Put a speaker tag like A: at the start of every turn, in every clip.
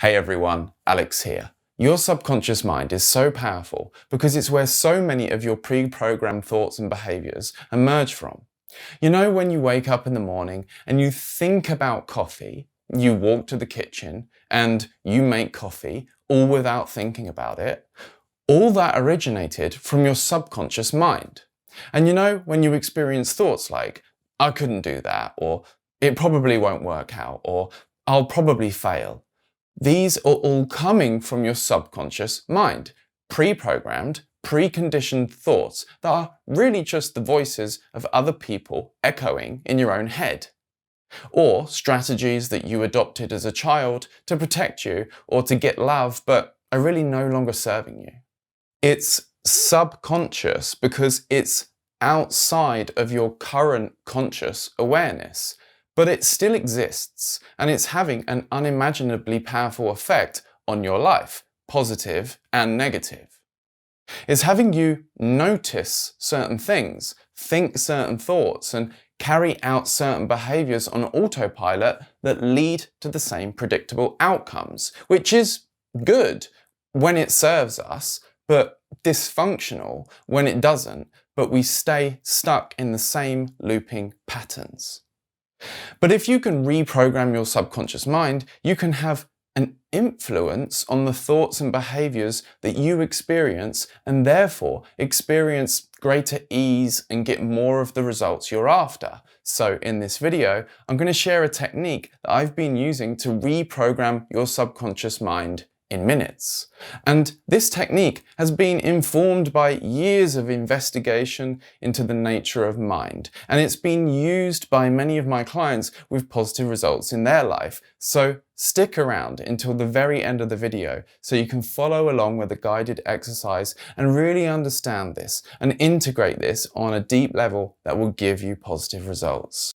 A: Hey everyone, Alex here. Your subconscious mind is so powerful because it's where so many of your pre-programmed thoughts and behaviors emerge from. You know, when you wake up in the morning and you think about coffee, you walk to the kitchen and you make coffee all without thinking about it, all that originated from your subconscious mind. And you know, when you experience thoughts like, I couldn't do that, or it probably won't work out, or I'll probably fail, these are all coming from your subconscious mind, pre-programmed, preconditioned thoughts that are really just the voices of other people echoing in your own head. Or strategies that you adopted as a child to protect you or to get love but are really no longer serving you. It's subconscious because it's outside of your current conscious awareness. But it still exists, and it's having an unimaginably powerful effect on your life, positive and negative. It's having you notice certain things, think certain thoughts, and carry out certain behaviors on autopilot that lead to the same predictable outcomes, which is good when it serves us, but dysfunctional when it doesn't, but we stay stuck in the same looping patterns. But if you can reprogram your subconscious mind, you can have an influence on the thoughts and behaviors that you experience and therefore experience greater ease and get more of the results you're after. So in this video, I'm going to share a technique that I've been using to reprogram your subconscious mind in minutes. And this technique has been informed by years of investigation into the nature of mind, and it's been used by many of my clients with positive results in their life. So stick around until the very end of the video so you can follow along with a guided exercise and really understand this and integrate this on a deep level that will give you positive results.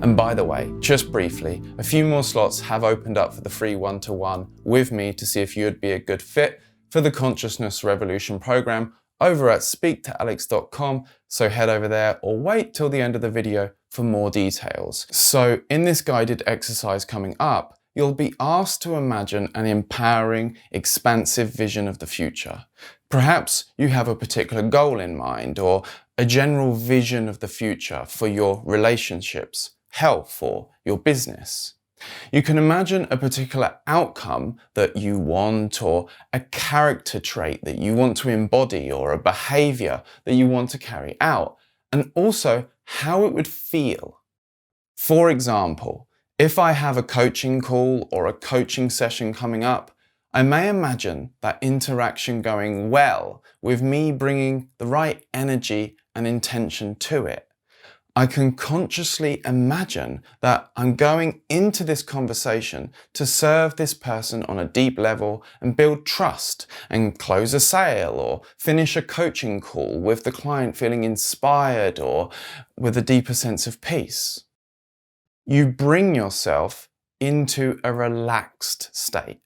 A: And by the way, just briefly, a few more slots have opened up for the free one-to-one with me to see if you would be a good fit for the Consciousness Revolution program over at speaktoalex.com. So head over there or wait till the end of the video for more details. So in this guided exercise coming up, you'll be asked to imagine an empowering, expansive vision of the future. Perhaps you have a particular goal in mind or a general vision of the future for your relationships, health, or your business. You can imagine a particular outcome that you want, or a character trait that you want to embody, or a behavior that you want to carry out, and also how it would feel. For example, if I have a coaching call or a coaching session coming up, I may imagine that interaction going well with me bringing the right energy and intention to it. I can consciously imagine that I'm going into this conversation to serve this person on a deep level and build trust and close a sale or finish a coaching call with the client feeling inspired or with a deeper sense of peace. You bring yourself into a relaxed state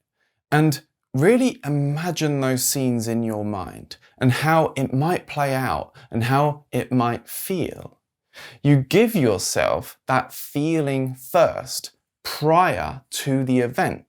A: and really imagine those scenes in your mind and how it might play out and how it might feel. You give yourself that feeling first, prior to the event.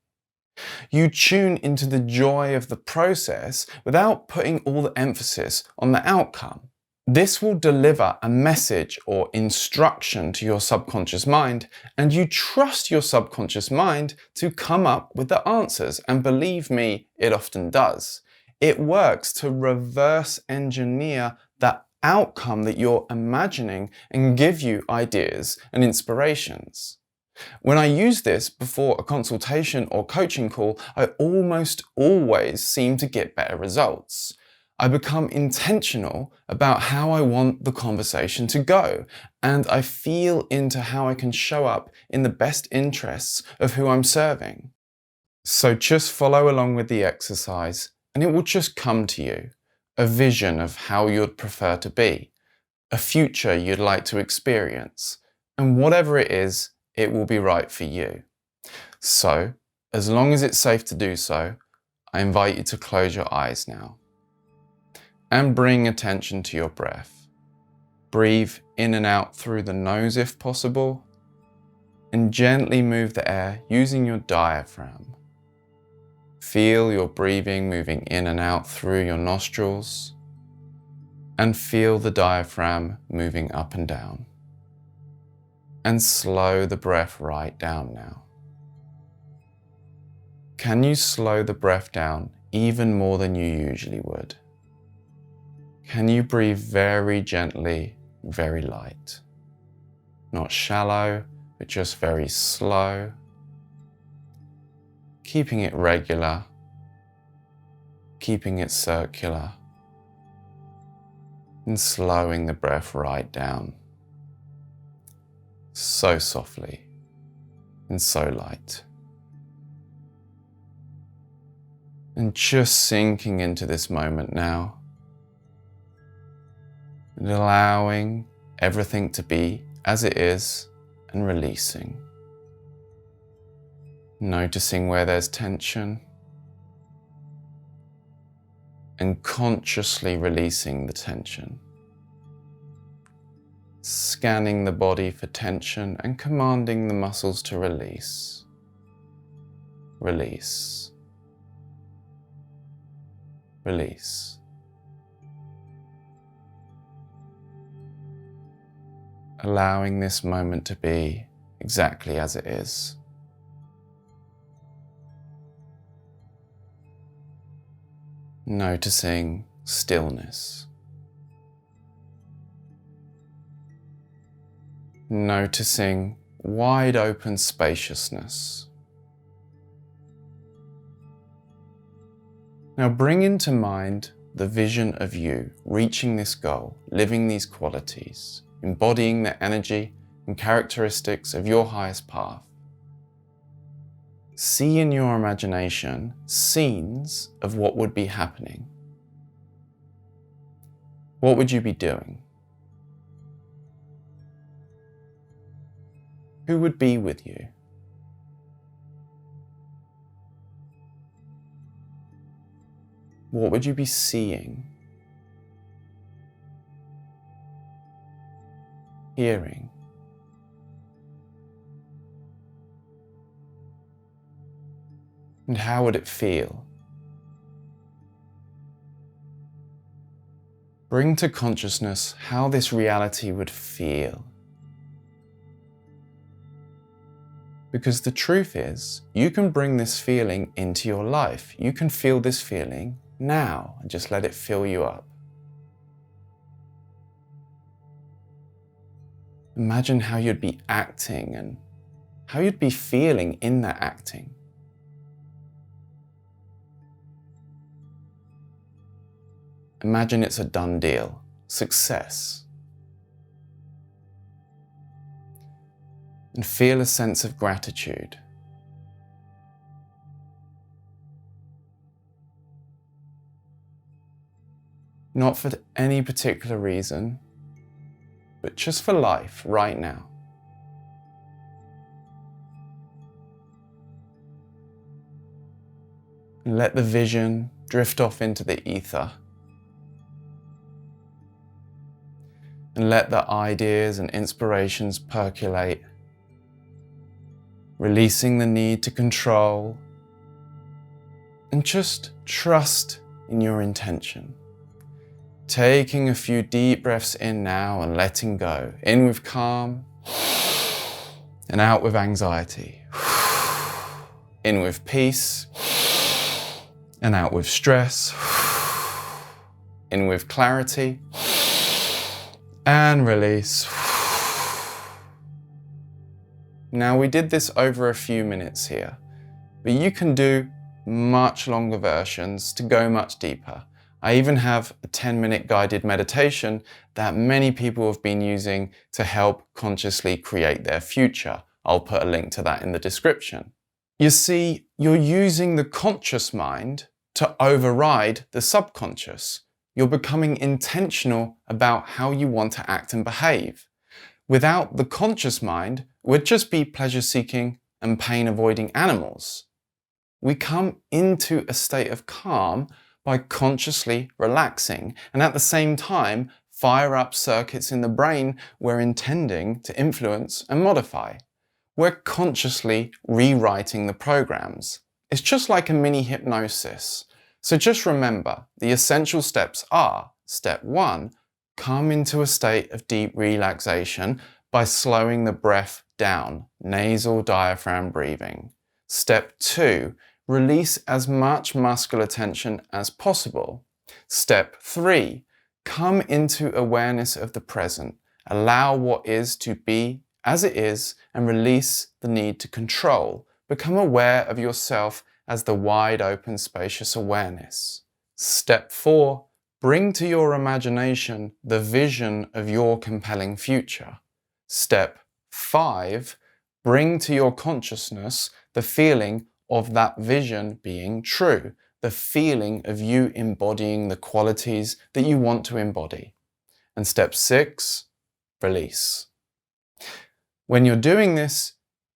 A: You tune into the joy of the process without putting all the emphasis on the outcome. This will deliver a message or instruction to your subconscious mind, and you trust your subconscious mind to come up with the answers. And believe me, it often does. It works to reverse engineer that outcome that you're imagining and give you ideas and inspirations. When I use this before a consultation or coaching call, I almost always seem to get better results. I become intentional about how I want the conversation to go, and I feel into how I can show up in the best interests of who I'm serving. So just follow along with the exercise and it will just come to you. A vision of how you'd prefer to be, a future you'd like to experience, and whatever it is, it will be right for you. So, as long as it's safe to do so, I invite you to close your eyes now and bring attention to your breath. Breathe in and out through the nose if possible, and gently move the air using your diaphragm. Feel your breathing moving in and out through your nostrils, and feel the diaphragm moving up and down. And slow the breath right down now. Can you slow the breath down even more than you usually would? Can you breathe very gently, very light? Not shallow, but just very slow. Keeping it regular, keeping it circular, and slowing the breath right down. So softly and so light. And just sinking into this moment now, and allowing everything to be as it is and releasing. Noticing where there's tension and consciously releasing the tension. Scanning the body for tension and commanding the muscles to release. Release. Release. Allowing this moment to be exactly as it is. Noticing stillness. Noticing wide open spaciousness. Now bring into mind the vision of you reaching this goal, living these qualities, embodying the energy and characteristics of your highest path. See in your imagination scenes of what would be happening. What would you be doing? Who would be with you? What would you be seeing? Hearing? And how would it feel? Bring to consciousness how this reality would feel. Because the truth is, you can bring this feeling into your life. You can feel this feeling now and just let it fill you up. Imagine how you'd be acting and how you'd be feeling in that acting. Imagine it's a done deal, success. And feel a sense of gratitude. Not for any particular reason, but just for life right now. And let the vision drift off into the ether. And let the ideas and inspirations percolate, releasing the need to control, and just trust in your intention. Taking a few deep breaths in now and letting go. In with calm and out with anxiety. In with peace and out with stress. In with clarity and release. Now we did this over a few minutes here, but you can do much longer versions to go much deeper. I even have a 10-minute guided meditation that many people have been using to help consciously create their future. I'll put a link to that in the description. You see, you're using the conscious mind to override the subconscious. You're becoming intentional about how you want to act and behave. Without the conscious mind, we'd just be pleasure-seeking and pain-avoiding animals. We come into a state of calm by consciously relaxing and at the same time fire up circuits in the brain we're intending to influence and modify. We're consciously rewriting the programs. It's just like a mini hypnosis. So just remember, the essential steps are: step 1, come into a state of deep relaxation by slowing the breath down, nasal diaphragm breathing. Step 2, release as much muscular tension as possible. Step 3, come into awareness of the present. Allow what is to be as it is and release the need to control. Become aware of yourself as the wide open spacious awareness. Step 4, bring to your imagination the vision of your compelling future. Step 5, bring to your consciousness the feeling of that vision being true, the feeling of you embodying the qualities that you want to embody. And step 6, release. When you're doing this,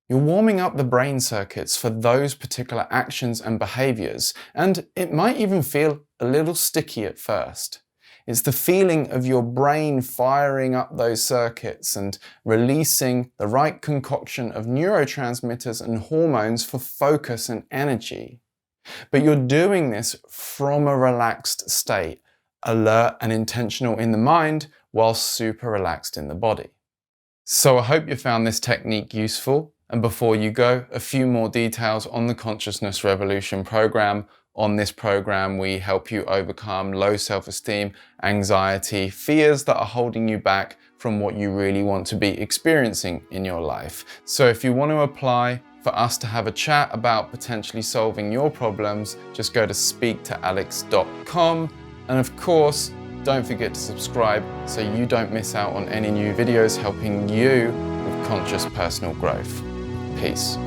A: you're warming up the brain circuits for those particular actions and behaviors, and it might even feel a little sticky at first. It's the feeling of your brain firing up those circuits and releasing the right concoction of neurotransmitters and hormones for focus and energy. But you're doing this from a relaxed state, alert and intentional in the mind, while super relaxed in the body. So I hope you found this technique useful. And before you go, a few more details on the Consciousness Revolution program. On this program, we help you overcome low self-esteem, anxiety, fears that are holding you back from what you really want to be experiencing in your life. So if you want to apply for us to have a chat about potentially solving your problems, just go to speaktoalex.com. And of course, don't forget to subscribe so you don't miss out on any new videos helping you with conscious personal growth. Peace.